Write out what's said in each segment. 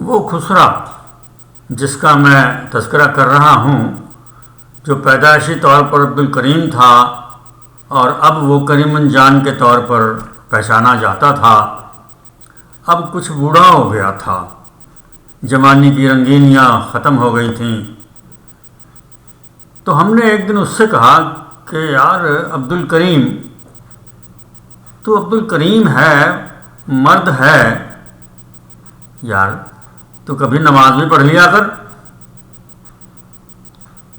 وہ خسرا جس کا میں تذکرہ کر رہا ہوں، جو پیدائشی طور پر عبدالکریم تھا اور اب وہ کریمن جان کے طور پر پہچانا جاتا تھا، اب کچھ بوڑھا ہو گیا تھا، جوانی کی رنگینیاں ختم ہو گئی تھیں۔ تو ہم نے ایک دن اس سے کہا کہ یار عبدالکریم، تو عبدالکریم ہے، مرد ہے، یار تو کبھی نماز بھی پڑھ لیا کر۔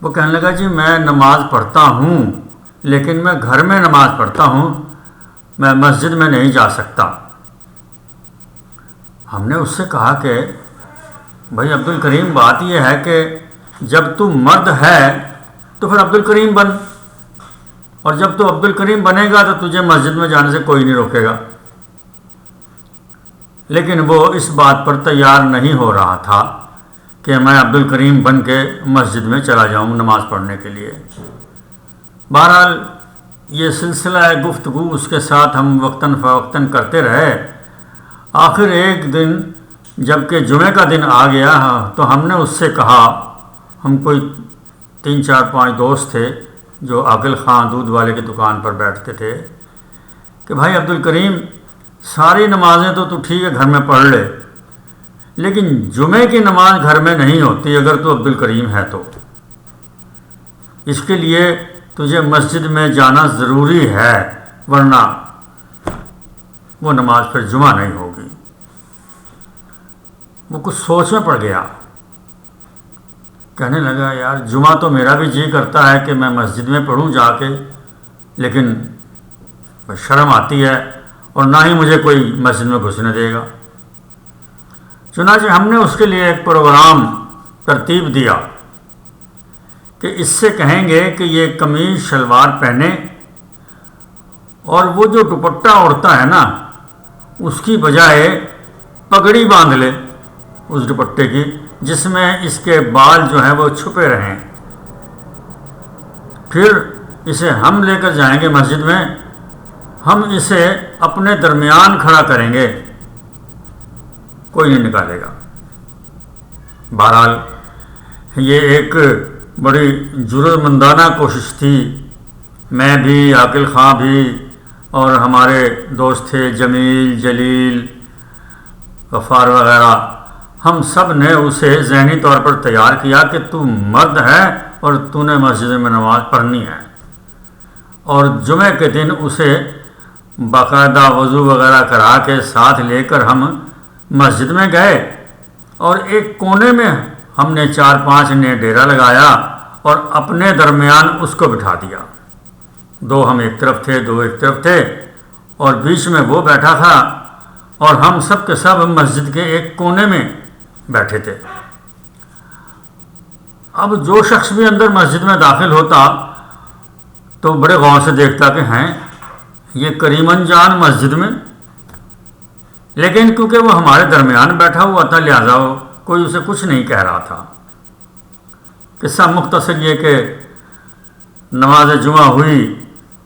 وہ کہنے لگا جی میں نماز پڑھتا ہوں، لیکن میں گھر میں نماز پڑھتا ہوں، میں مسجد میں نہیں جا سکتا۔ ہم نے اس سے کہا کہ بھائی عبدالکریم، بات یہ ہے کہ جب تو مرد ہے تو پھر عبدالکریم بن، اور جب تو عبدالکریم بنے گا تو تجھے مسجد میں جانے سے کوئی نہیں روکے گا۔ لیکن وہ اس بات پر تیار نہیں ہو رہا تھا کہ میں عبدالکریم بن کے مسجد میں چلا جاؤں نماز پڑھنے کے لیے۔ بہرحال یہ سلسلہ گفتگو اس کے ساتھ ہم وقتاً فوقتاً کرتے رہے۔ آخر ایک دن جب کہ جمعہ کا دن آ گیا تو ہم نے اس سے کہا، ہم کوئی 3 4 5 دوست تھے جو عاقل خان دودھ والے کی دکان پر بیٹھتے تھے، کہ بھائی عبدالکریم، ساری نمازیں تو ٹھیک ہے گھر میں پڑھ لے، لیکن جمعے کی نماز گھر میں نہیں ہوتی اگر تو عبدالکریم ہے تو۔ اس کے لیے تجھے مسجد میں جانا ضروری ہے، ورنہ وہ نماز پھر جمعہ نہیں ہوگی۔ وہ کچھ سوچ میں پڑ گیا، کہنے لگا یار جمعہ تو میرا بھی جی کرتا ہے کہ میں مسجد میں پڑھوں جا کے، لیکن شرم آتی ہے اور نہ ہی مجھے کوئی مسجد میں گھسنے دے گا۔ چنانچہ ہم نے اس کے لیے ایک پروگرام ترتیب دیا کہ اس سے کہیں گے کہ یہ قمیض شلوار پہنے، اور وہ جو دوپٹہ اوڑھتا ہے نا اس کی بجائے پگڑی باندھ لے اس دوپٹے کی، جس میں اس کے بال جو ہیں وہ چھپے رہیں۔ پھر اسے ہم لے کر جائیں گے مسجد میں، ہم اسے اپنے درمیان کھڑا کریں گے، کوئی نہیں نکالے گا۔ بہرحال یہ ایک بڑی جرأت مندانہ کوشش تھی۔ میں بھی، عاقل خان بھی، اور ہمارے دوست تھے جمیل، جلیل، غفار وغیرہ، ہم سب نے اسے ذہنی طور پر تیار کیا کہ تو مرد ہے اور تو نے مسجد میں نماز پڑھنی ہے۔ اور جمعہ کے دن اسے باقاعدہ وضو وغیرہ کرا کے ساتھ لے کر ہم مسجد میں گئے، اور ایک کونے میں ہم نے 4 5 نے ڈیرا لگایا اور اپنے درمیان اس کو بٹھا دیا۔ 2 ہم ایک طرف تھے، 2 ایک طرف تھے، اور بیچ میں وہ بیٹھا تھا، اور ہم سب کے سب مسجد کے ایک کونے میں بیٹھے تھے۔ اب جو شخص بھی اندر مسجد میں داخل ہوتا تو بڑے غور سے دیکھتا کہ ہیں یہ کریمن جان مسجد میں، لیکن کیونکہ وہ ہمارے درمیان بیٹھا ہوا تھا لہذا کوئی اسے کچھ نہیں کہہ رہا تھا۔ قصہ مختصر یہ کہ نماز جمعہ ہوئی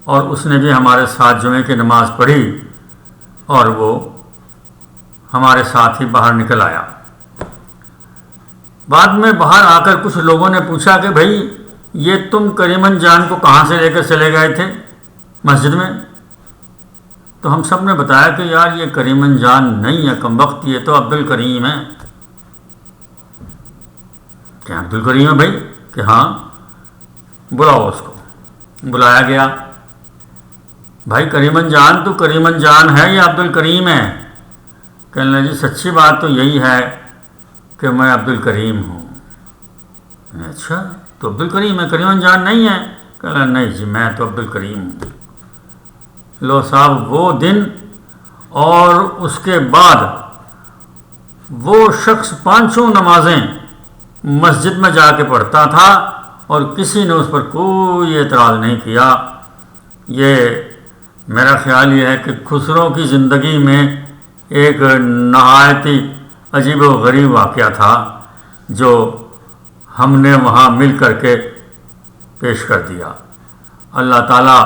اور اس نے بھی ہمارے ساتھ جمعے کی نماز پڑھی، اور وہ ہمارے ساتھ ہی باہر نکل آیا۔ بعد میں باہر آ کر کچھ لوگوں نے پوچھا کہ بھائی یہ تم کریمن جان کو کہاں سے لے کر چلے گئے تھے مسجد میں؟ تو ہم سب نے بتایا کہ یار یہ کریمن جان نہیں ہے کمبخت، یہ تو عبدالکریم ہے۔ کیا عبدالکریم ہے بھائی؟ کہ ہاں، بلاؤ اس کو۔ بلایا گیا، بھائی کریمن جان، تو کریمن جان ہے یا عبدالکریم ہے؟ کہنے لگا جی سچی بات تو یہی ہے کہ میں عبدالکریم ہوں۔ اچھا تو عبدالکریم ہے، کریمن جان نہیں ہے؟ کہنے لگا نہیں جی میں تو عبدالکریم ہوں۔ لو صاحب، وہ دن اور اس کے بعد وہ شخص 5 نمازیں مسجد میں جا کے پڑھتا تھا اور کسی نے اس پر کوئی اعتراض نہیں کیا۔ یہ میرا خیال یہ ہے کہ خسرو کی زندگی میں ایک نہایت ہی عجیب و غریب واقعہ تھا جو ہم نے وہاں مل کر کے پیش کر دیا۔ اللہ تعالیٰ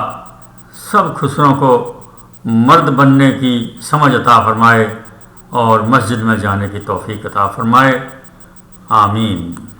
سب خسروں کو مرد بننے کی سمجھ عطا فرمائے اور مسجد میں جانے کی توفیق عطا فرمائے، آمین۔